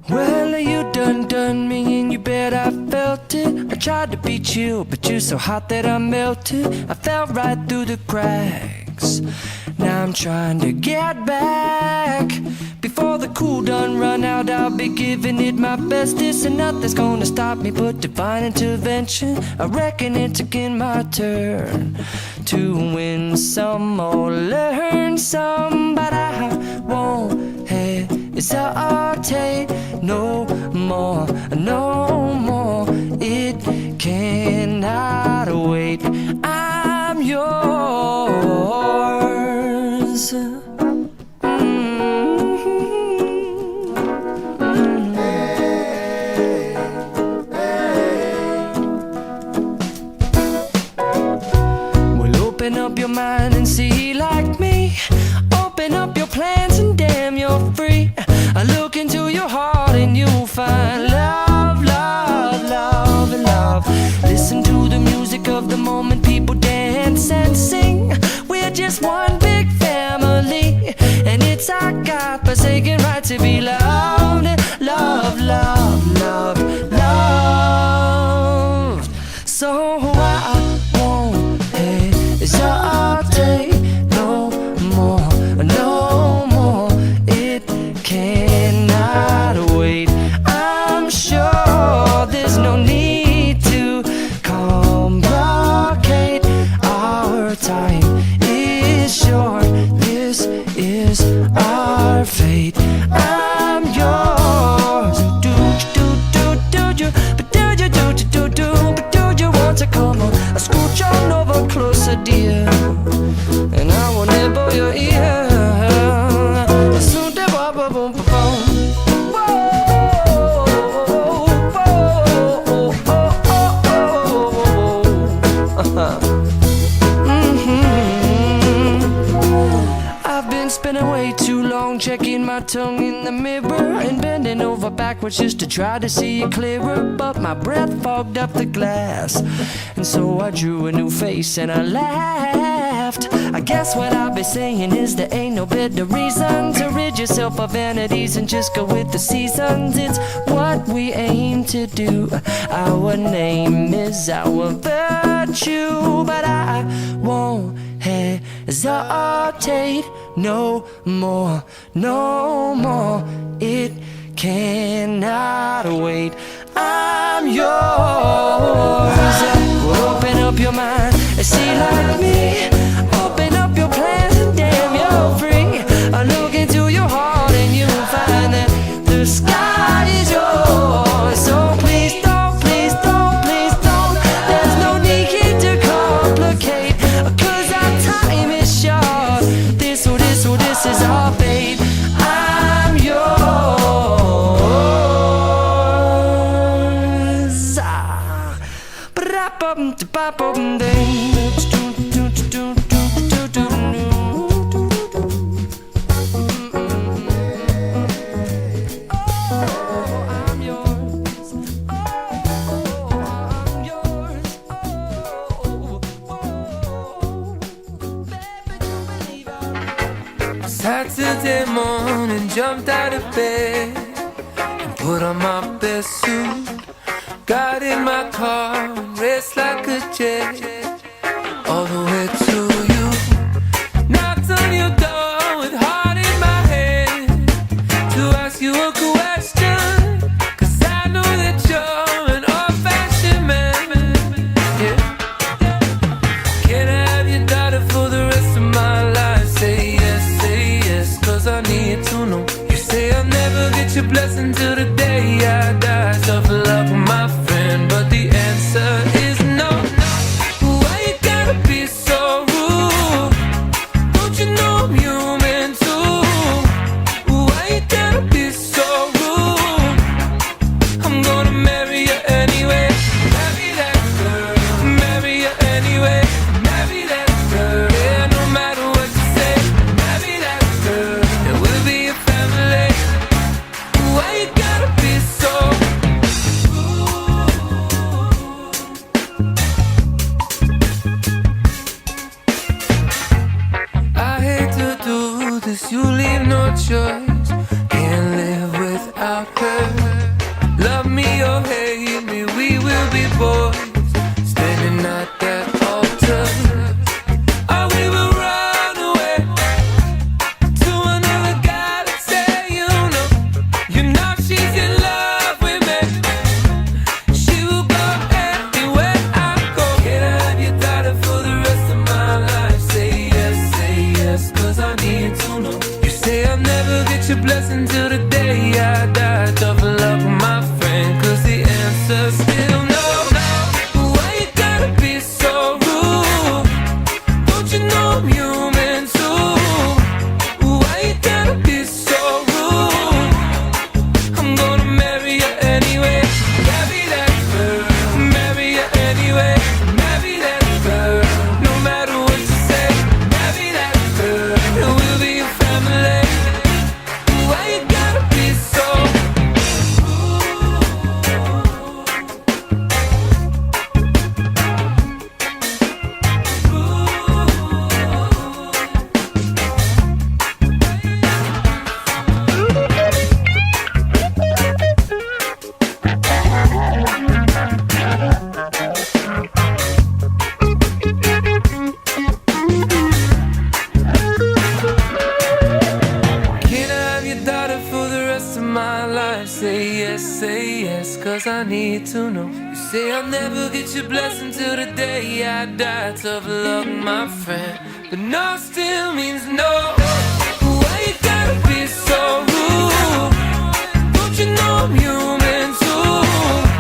Well, you done me and you bet I felt it. I tried to beat you, but you're so hot that I melted. I fell right through the cracks. Now I'm trying to get back. Before the cool done run out, I'll be giving it my bestest, and nothing's gonna stop me but divine intervention. I reckon it's again my turn to win some or learn some, but I won't hesitate no more, no more. It cannot wait. I'm yours. Open up your mind and see like me. Open up your plans and damn, you're free. I look into your heart and you'll find love, love, love, and love. Listen to the music of the moment, people dance and sing. We're just one big family, and it's our God-forsaken right to be loved. Love, love, love, love. So I won't hesitate no more, no more. It cannot wait. I'm sure there's no need to complicate. Our time is short. This is our fate. I'm yours. Do you, but do you, but do you want to come on? I scooch on over closer, dear, and I will nibble your ear. Soon to boom, boom, boom, boom. I've been spending way too long checking my tongue in the mirror and bending over backwards just to try to see it clearer, but my breath fogged up the glass, and so I drew a new face and I laughed. I guess what I'll be saying is there ain't no better reason to rid yourself of vanities and just go with the seasons. It's what we aim to do. Our name is our virtue, but I won't hesitate no more, no more. It cannot wait. I'm yours. Open up your mind and see like me. Open up your plans and damn, you're free. I look into your heart and you'll find that the sky is yours. So please don't, please don't, please don't. There's no need here to complicate, 'cause our time is short. This is our fate. I'm yours. Saturday morning, jumped out of bed and put on my best suit. Got in my car and raced like a jet all the way to you. Knocked on your door with heart in my head to ask you a question, 'cause I know that you're an old-fashioned man. Yeah. Can I have your daughter for the rest of my life? Say yes, 'cause I need to know. You say I'll never get your blessing till the day I die. Tough love with my friend, but the answer is no. Why you gotta be so rude? we'll be boys standing at that altar. Or we will run away to another galaxy. You know she's in love with me. She will go anywhere I go. Can I have your daughter for the rest of my life? Say yes, 'cause I need to know. You say I'll never get your blessing till the day I die. Tough luck, my friend, 'cause the answer's still no. Why you gotta be so rude? Don't you know I'm human too? Why you gotta be so rude? I'm gonna marry you anyway. Marry that girl. Marry you anyway. Marry that girl. No matter what you say. Marry that girl. And we'll be a family. Why you gotta be so Can I have your daughter for the rest of my life? Say yes, 'cause I need to know. You say I'll never get your blessing till the day I die. Tough luck, my friend, but no still means no. Why you gotta be so rude? Don't you know I'm human too?